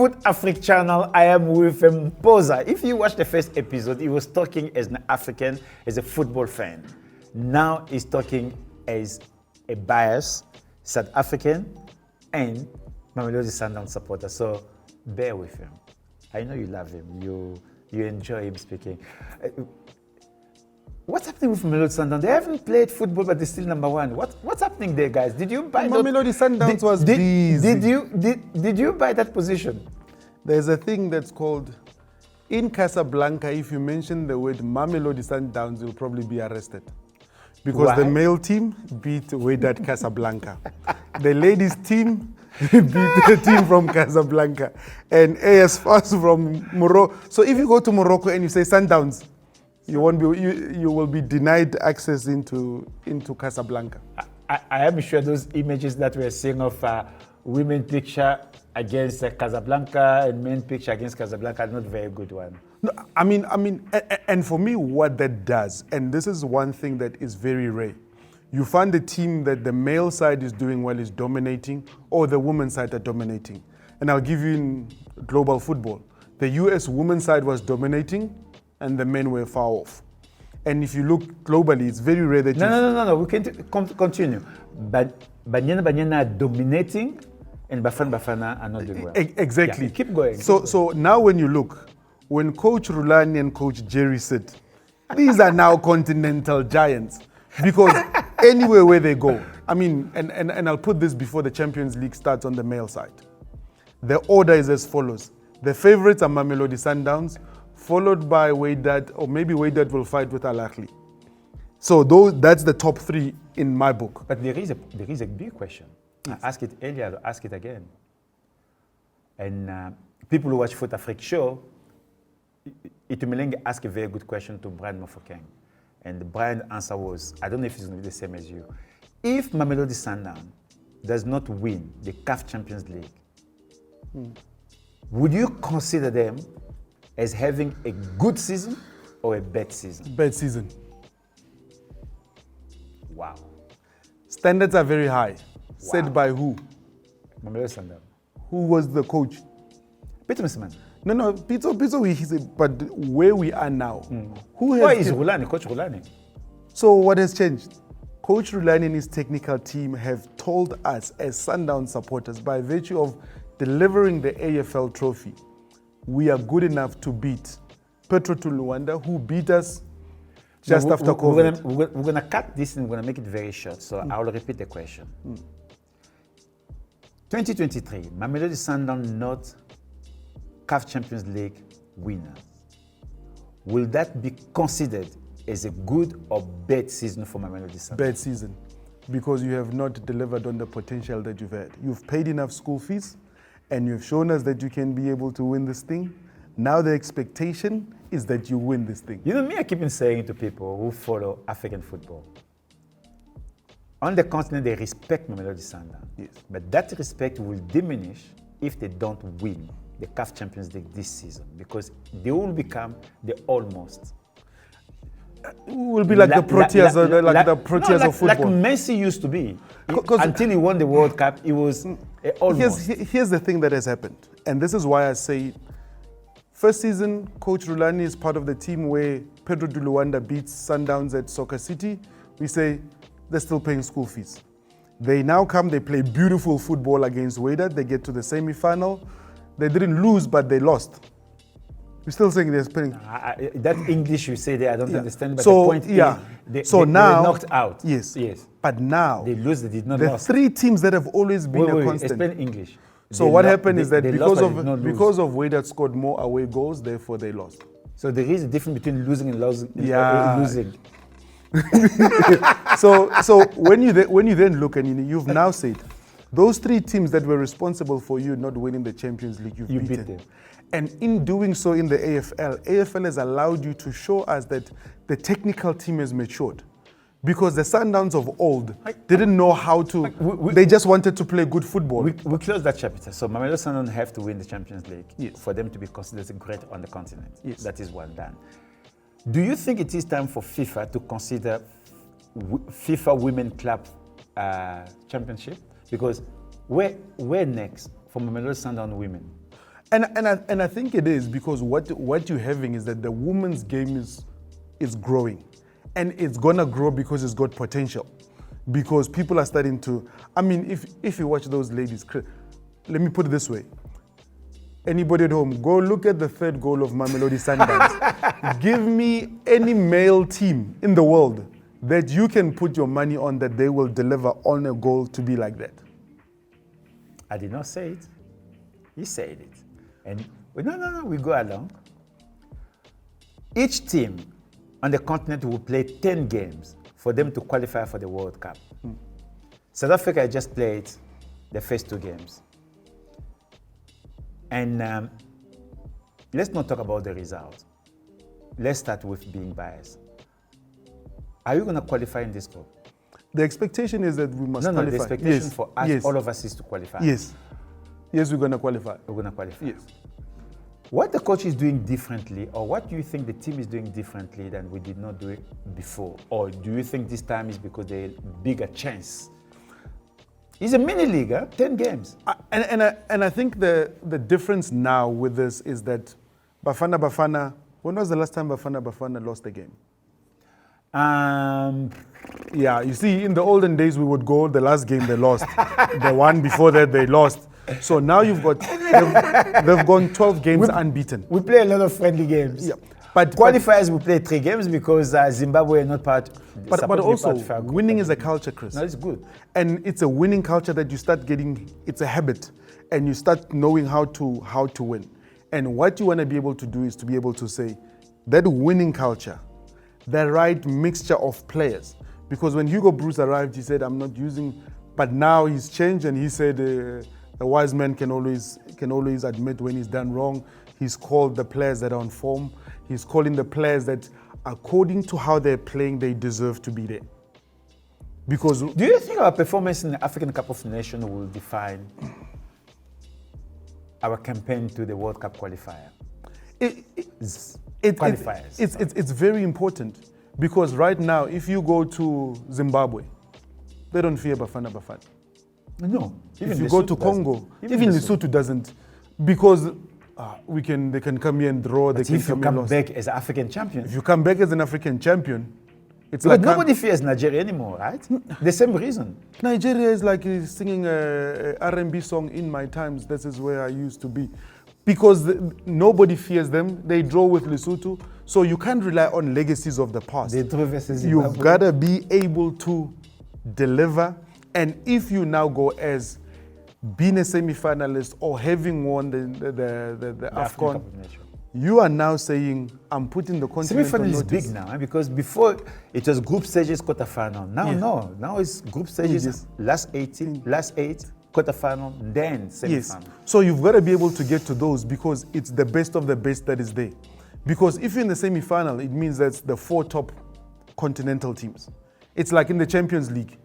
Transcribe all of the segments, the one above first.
Fut-Afrique channel. I am with Mpoza. If you watch the first episode, he was talking as an African, as a football fan. Now he's talking as a biased South African and Mamelodi Sundowns supporter. So bear with him. I know you love him. You enjoy him speaking. What's happening with Mamelodi Sundowns? They haven't played football, but they're still number one. What's happening there, guys? Did you buy Mamelodi Sundowns was busy. Did you buy that position? There's a thing that's called, in Casablanca, if you mention the word Mamelodi Sundowns, you'll probably be arrested. Because the male team beat Wydad Casablanca. The ladies team beat the team from Casablanca. And AS Fas from Morocco. So if you go to Morocco and you say Sundowns, you will be denied access into Casablanca. I am sure those images that we're seeing of women picture against Casablanca and men picture against Casablanca are not very good one. No, I mean, and for me, what that does, and this is one thing that is very rare, you find the team that the male side is doing well is dominating, or the women's side are dominating. And I'll give you in global football, the US women's side was dominating, and the men were far off. And if you look globally, it's very rare that No. We can continue. But Banyana are dominating, and Bafana are not doing well. Exactly. Yeah, keep going. So now when you look, when Coach Rulani and Coach Jerry sit, these are now continental giants. Because anywhere where they go, I mean, and I'll put this before the Champions League starts on the male side. The order is as follows. The favorites are Mamelodi Sundowns, followed by Wydad, or maybe Wydad will fight with Al Ahly. So that's the top three in my book. But there is a big question. Yes. I asked it earlier, I'll ask it again. And people who watch Fut-Afrique show, Itumelenge asked a very good question to Brian Mofokeng. And Brian's answer was, I don't know if it's going to be the same as you. If Mamelodi Sundowns does not win the CAF Champions League, would you consider them as having a good season or a bad season? Bad season. Wow. Standards are very high. Wow. Set by who? Mamelodi Sundowns. Who was the coach? Peter Msimani. No, Peter, but where we are now, who has... Why is Rulani, Coach Rulani? So what has changed? Coach Rulani and his technical team have told us as Sundown supporters, by virtue of delivering the AFL trophy, we are good enough to beat Petro Luanda, who beat us just after COVID. We're going to cut this and we're going to make it very short, so I'll repeat the question. 2023, Mamelodi Sundowns not CAF Champions League winners. Will that be considered as a good or bad season for Mamelodi Sundowns? Bad season, because you have not delivered on the potential that you've had. You've paid enough school fees, and you've shown us that you can be able to win this thing. Now the expectation is that you win this thing. You know, me, I keep on saying to people who follow African football, on the continent they respect Mamelodi Sundowns. Yes. But that respect will diminish if they don't win the CAF Champions League this season, because they will become the almost. Will be like the Proteas, the Proteas of football. Like Messi used to be. Until he won the World Cup, he was almost. Here's the thing that has happened, and this is why I say, first season, Coach Rulani is part of the team where Pedro de Luanda beats Sundowns at Soccer City. We say they're still paying school fees. They now come, they play beautiful football against Wydad. They get to the semi-final. They didn't lose, but they lost. We're still saying they're spending. That English you say there, I don't understand. But so, the point is, they were knocked out. Yes. But now, they lose, they did not the lose. three teams that have always been a constant. Explain English. So what happened is that because of Wydad scored more away goals, therefore they lost. So there is a difference between losing and losing. Losing. So when you then look and you've now said, those three teams that were responsible for you not winning the Champions League, you beat them. And in doing so in the AFL has allowed you to show us that the technical team has matured. Because the Sundowns of old didn't know how to, they just wanted to play good football. We close that chapter. So Mamelodi Sundowns have to win the Champions League for them to be considered great on the continent. Yes. That is one done. Do you think it is time for FIFA to consider FIFA Women Club Championship? Because where next for Mamelodi Sundowns women? And I think it is because what you're having is that the women's game is growing, and it's gonna grow because it's got potential, because people are starting to. I mean, if you watch those ladies, let me put it this way. Anybody at home, go look at the third goal of Mamelodi Sundowns. Give me any male team in the world that you can put your money on that they will deliver on a goal to be like that. I did not say it. He said it. And no, we go along. Each team on the continent will play 10 games for them to qualify for the World Cup. South Africa just played the first 2 games. And let's not talk about the result. Let's start with being biased. Are you going to qualify in this group? The expectation is that we must qualify. No, the expectation for us, all of us, is to qualify. Yes. Yes, we're going to qualify. We're going to qualify. Yes. What the coach is doing differently, or what do you think the team is doing differently than we did not do it before? Or do you think this time is because they're bigger chance? It's a mini league, 10 games. And I think the difference now with this is that Bafana, when was the last time Bafana lost a game? Yeah, you see, in the olden days, we would go, the last game they lost. The one before that, they lost. So now you've got, they've gone 12 games unbeaten. We play a lot of friendly games. Yeah. But qualifiers, we play 3 games because Zimbabwe are not part. But also, winning is a culture, Chris. No, it's good. And it's a winning culture that you start getting, it's a habit. And you start knowing how to win. And what you want to be able to do is to be able to say, that winning culture, the right mixture of players. Because when Hugo Bruce arrived, he said, I'm not using, but now he's changed and he said, a wise man can always admit when he's done wrong. He's called the players that are on form. He's calling the players that, according to how they're playing, they deserve to be there. Because do you think our performance in the African Cup of Nations will define our campaign to the World Cup qualifier? Qualifiers. It's very important because right now, if you go to Zimbabwe, they don't fear Bafana. No. If you go to Congo, even Lesotho doesn't, because they can come here and draw. But if you come back as an African champion, if you come back as an African champion, it's but like nobody fears Nigeria anymore, right? The same reason. Nigeria is like singing a R&B song in my times. This is where I used to be. Because nobody fears them. They draw with Lesotho. So you can't rely on legacies of the past. You've got to be able to deliver. And if you now go as being a semi-finalist or having won the AFCON, you are now saying, I'm putting the continent semi-final on is notice. big now, because before it was group stages, quarterfinal. Now, no. Now it's group stages, last 8, quarterfinal, then semi-final. Yes. So you've got to be able to get to those because it's the best of the best that is there. Because if you're in the semi-final, it means that's the 4 top continental teams. It's like in the Champions League.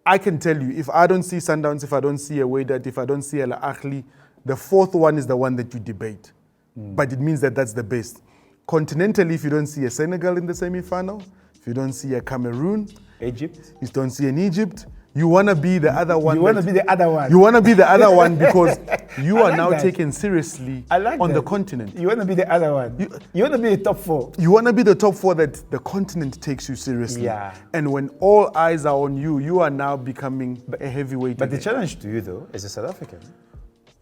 I can tell you, if I don't see Sundowns, if I don't see a Wydad, if I don't see Al Ahly, the 4th one is the one that you debate. But it means that that's the best. Continentally, if you don't see a Senegal in the semi-final, if you don't see a Cameroon, Egypt, you don't see an Egypt, you want to be the other one. You want to be the other one. You want to be the other one because you are now taken seriously on the continent. You want to be the other one. You want to be the top 4. You want to be the top 4 that the continent takes you seriously. Yeah. And when all eyes are on you, you are now becoming a heavyweight. But the challenge to you, though, as a South African,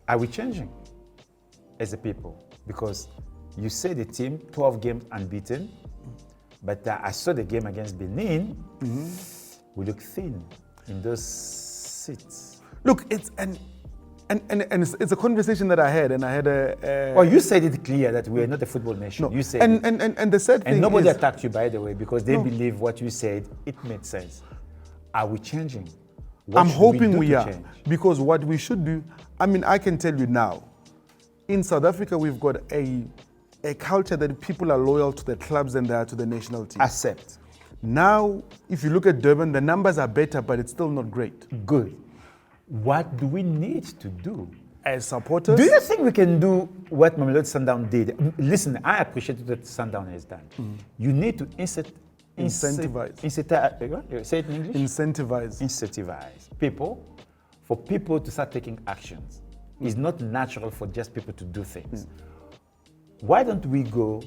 are we changing as a people? Because you say the team, 12 games unbeaten, but I saw the game against Benin. We look thin in those seats. Look, it's a conversation that I had, and I had a. Well, you said it clear that we are not a football nation. No. You said and the sad thing and nobody is, attacked you, by the way, because they believe what you said. It made sense. Are we changing? What I'm hoping we are, change? because what we should do. I mean, I can tell you now. In South Africa, we've got a culture that people are loyal to the clubs than they are to the national team. Accept. Now, if you look at Durban, the numbers are better, but it's still not great. Good. What do we need to do? As supporters? Do you think we can do what Mamelodi Sundowns did? Listen, I appreciate what Sundowns has done. You need to incentivize. Say it in English? Incentivize. Incentivize people, for people to start taking actions. It's not natural for just people to do things. Why don't we go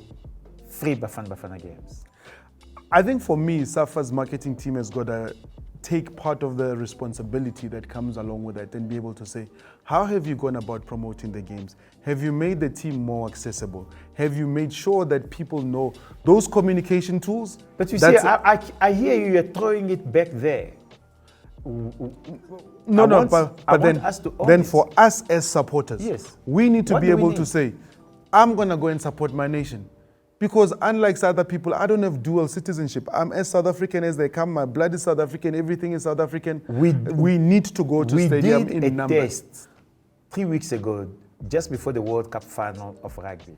free Bafana games? I think for me, SAFA's marketing team has got to take part of the responsibility that comes along with that and be able to say, how have you gone about promoting the games? Have you made the team more accessible? Have you made sure that people know those communication tools? But you see, I hear you're throwing it back there. But then for us as supporters, yes, we need to be able to say, I'm going to go and support my nation. Because unlike other people, I don't have dual citizenship. I'm as South African as they come. My blood is South African. Everything is South African. We need to go to stadium in numbers. We did a test 3 weeks ago, just before the World Cup final of rugby,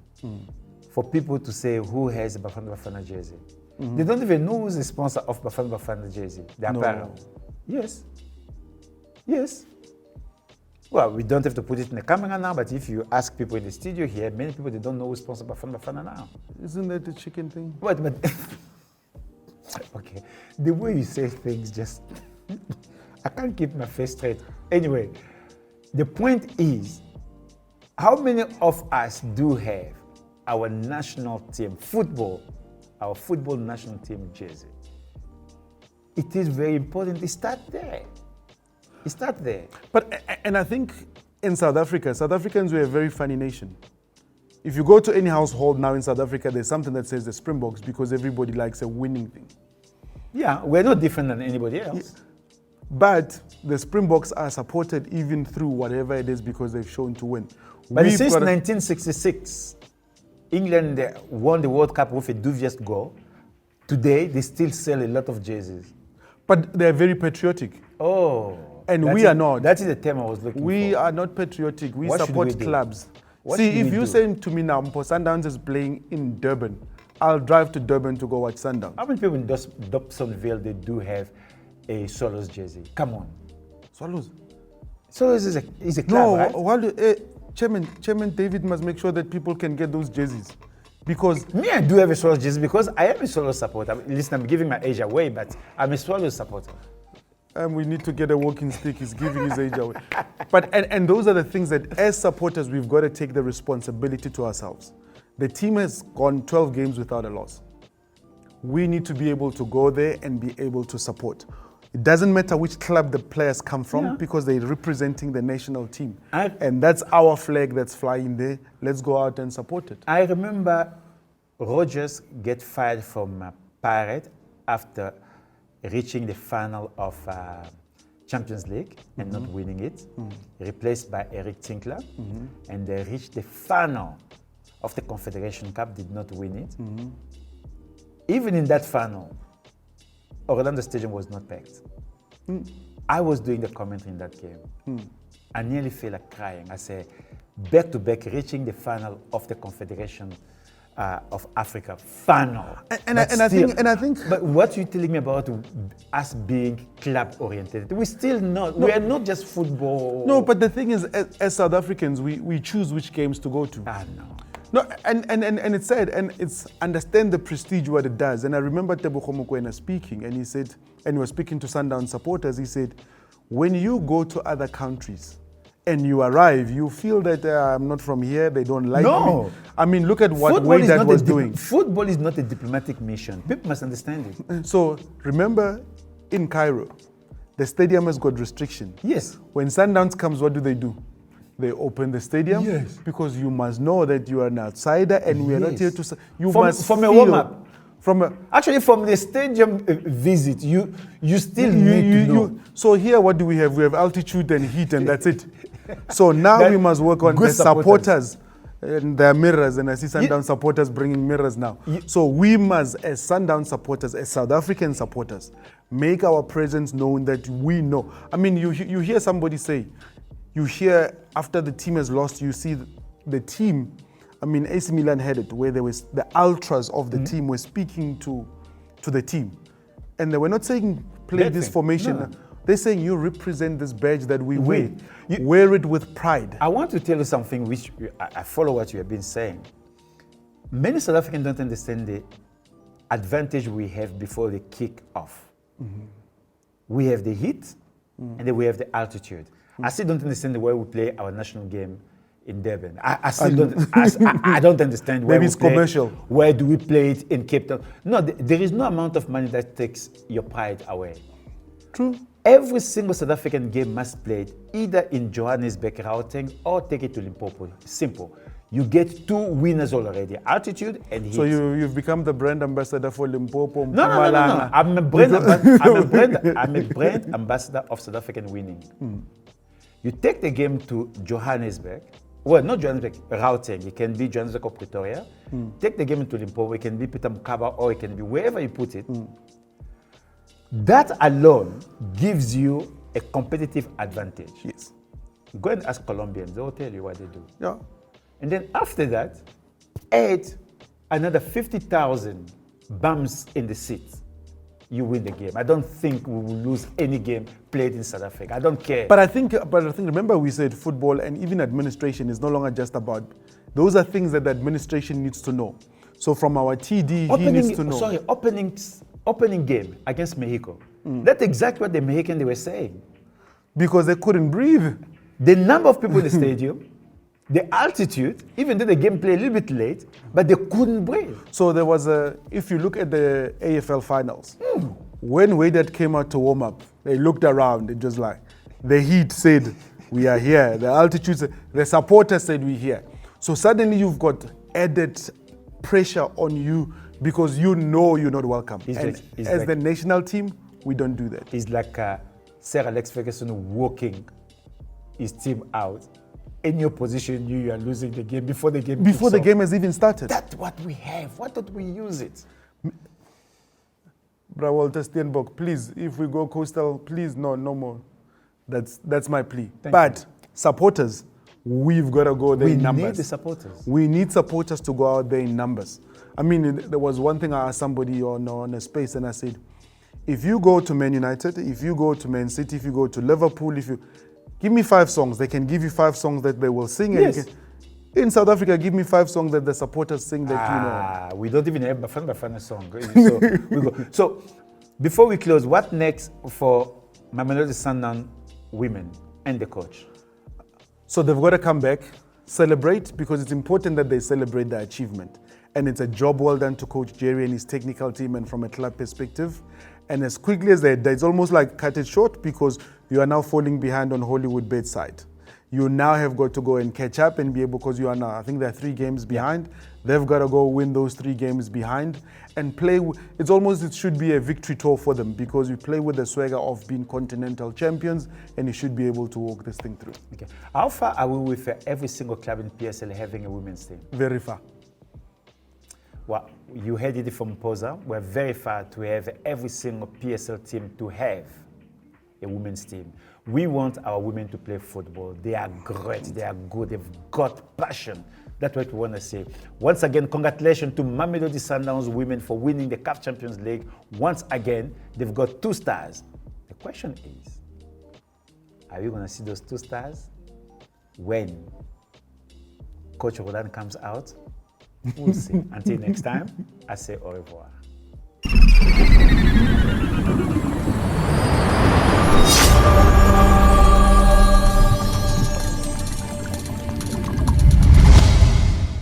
for people to say who has a Bafana jersey. They don't even know who's the sponsor of Bafana jersey, the apparel. Yes. Yes. Well, we don't have to put it in the camera now, but if you ask people in the studio here, many people, they don't know who's sponsored by Bafana now. Isn't that the chicken thing? But okay, the way you say things just, I can't keep my face straight. Anyway, the point is, how many of us do have our national team, our football national team jersey? It is very important to start there. And I think in South Africa, South Africans were a very funny nation. If you go to any household now in South Africa, there's something that says the Springboks because everybody likes a winning thing. Yeah, we're not different than anybody else. Yeah. But the Springboks are supported even through whatever it is because they've shown to win. But since 1966, England won the World Cup with a dubious goal. Today, they still sell a lot of jerseys. But they're very patriotic. Oh. And we are not. That is the term I was looking for. We are not patriotic. We support clubs. See, if you say to me now, Sundowns is playing in Durban, I'll drive to Durban to go watch Sundowns. How many people in Dobsonville, they do have a Swallows jersey? Come on. Swallows is a club, right? Chairman David must make sure that people can get those jerseys. Because me, I do have a Swallows jersey because I am a Swallows supporter. Listen, I'm giving my age away, but I'm a Swallows supporter. And we need to get a walking stick. He's giving his age away. But and those are the things that as supporters, we've got to take the responsibility to ourselves. The team has gone 12 games without a loss. We need to be able to go there and be able to support. It doesn't matter which club the players come from because they're representing the national team. And that's our flag that's flying there. Let's go out and support it. I remember Rogers get fired from Pirate after reaching the final of Champions League and not winning it, replaced by Eric Tinkler, and they reached the final of the Confederation Cup, did not win it. Even in that final, Orlando Stadium was not packed. I was doing the commentary in that game. I nearly feel like crying. I said, back-to-back, reaching the final of the Confederation of Africa final. And I think. But what you're telling me about us being club oriented, we still not. No, we are not just football. No, but the thing is, as South Africans, we choose which games to go to. No, and it's sad, and it's understand the prestige what it does. And I remember Tebogo Mokoena speaking, and he said, and he was speaking to Sundown supporters. He said, when you go to other countries and you arrive, you feel that I'm not from here, they don't like me. I mean, look at what Wydad was doing. Football is not a diplomatic mission. People must understand it. So remember, in Cairo, the stadium has got restriction. Yes. When Sundowns comes, what do? They open the stadium because you must know that you are an outsider and we are not here to. You must from a warm-up. Actually, from the stadium visit, you still need to know. So here, what do we have? We have altitude and heat, and that's it. So now we must work on the supporters. And there are mirrors, and I see Sundown supporters bringing mirrors now. So we must, as Sundown supporters, as South African supporters, make our presence known that we know. I mean, you hear somebody say, you hear after the team has lost, you see the team. I mean, AC Milan had it where there was the ultras of the team were speaking to the team. And they were not saying, play this formation. No. They're saying, you represent this badge that we wear. Wear it with pride. I want to tell you something which I follow what you have been saying. Many South Africans don't understand the advantage we have before the kick off. We have the heat and then we have the altitude. I still don't understand the way we play our national game in Durban. I still don't. I don't understand where Maybe we it's play, commercial. Where do we play it in Cape Town? No, there is no amount of money that takes your pride away. True. Every single South African game must play it either in Johannesburg, Gauteng, or take it to Limpopo. Simple. You get 2 winners already: altitude and heat. So you've become the brand ambassador for Limpopo. No. Mpumalanga. I'm a brand ambassador of South African winning. You take the game to Johannesburg. Well, not Johannesburg, Gauteng. It can be Johannesburg or Pretoria. Take the game into Limpopo. It can be Peter Mokaba, or it can be wherever you put it. That alone gives you a competitive advantage. Yes. Go and ask Colombians. They'll tell you what they do. Yeah. And then after that, add another 50,000 bums in the seats. You win the game. I don't think we will lose any game played in South Africa. I don't care. But I think, remember we said football and even administration is no longer just about, those are things that the administration needs to know. So from our TD, he needs to know. Opening game against Mexico. That's exactly what the Mexican they were saying. Because they couldn't breathe. The number of people in the stadium, the altitude, even though the game played a little bit late, but they couldn't breathe. So there was if you look at the AFL finals, when Wydad came out to warm up, they looked around, it was like, the heat said, we are here. The altitude said, the supporters said, we're here. So suddenly you've got added pressure on you because you know you're not welcome. As the national team, we don't do that. It's like Sir Alex Ferguson walking his team out. In your position, you are losing the game before the game. Before the game has even started. That's what we have. Why don't we use it? Bra Walter Steenbok, please, if we go coastal, please, no more. That's my plea. But supporters, we've got to go there in numbers. We need the supporters. We need supporters to go out there in numbers. I mean, there was one thing I asked somebody on a space, and I said, if you go to Man United, if you go to Man City, if you go to Liverpool, if you give me 5 songs, they can give you 5 songs that they will sing. Yes. In South Africa, give me 5 songs that the supporters sing that you know. We don't even have Bafana song. So, before we close, what next for Mamelodi Sundowns women and the coach? So they've got to come back, celebrate, because it's important that they celebrate their achievement. And it's a job well done to Coach Jerry and his technical team and from a club perspective. And as quickly as they did, it's almost like cut it short because you are now falling behind on Hollywood bedside. You now have got to go and catch up and be able, because you are now, I think they're 3 games behind. They've got to go win those 3 games behind and play. It should be a victory tour for them because you play with the swagger of being continental champions and you should be able to walk this thing through. Okay. How far are we with every single club in PSL having a women's team? Very far. Well, you heard it from Posa. We're very far to have every single PSL team to have a women's team. We want our women to play football. They are great. They are good. They've got passion. That's what we want to say. Once again, congratulations to Mamelodi Sundowns women for winning the CAF Champions League. Once again, they've got 2 stars. The question is, are we going to see those 2 stars when Coach Roland comes out? We'll see. Until next time, I say au revoir.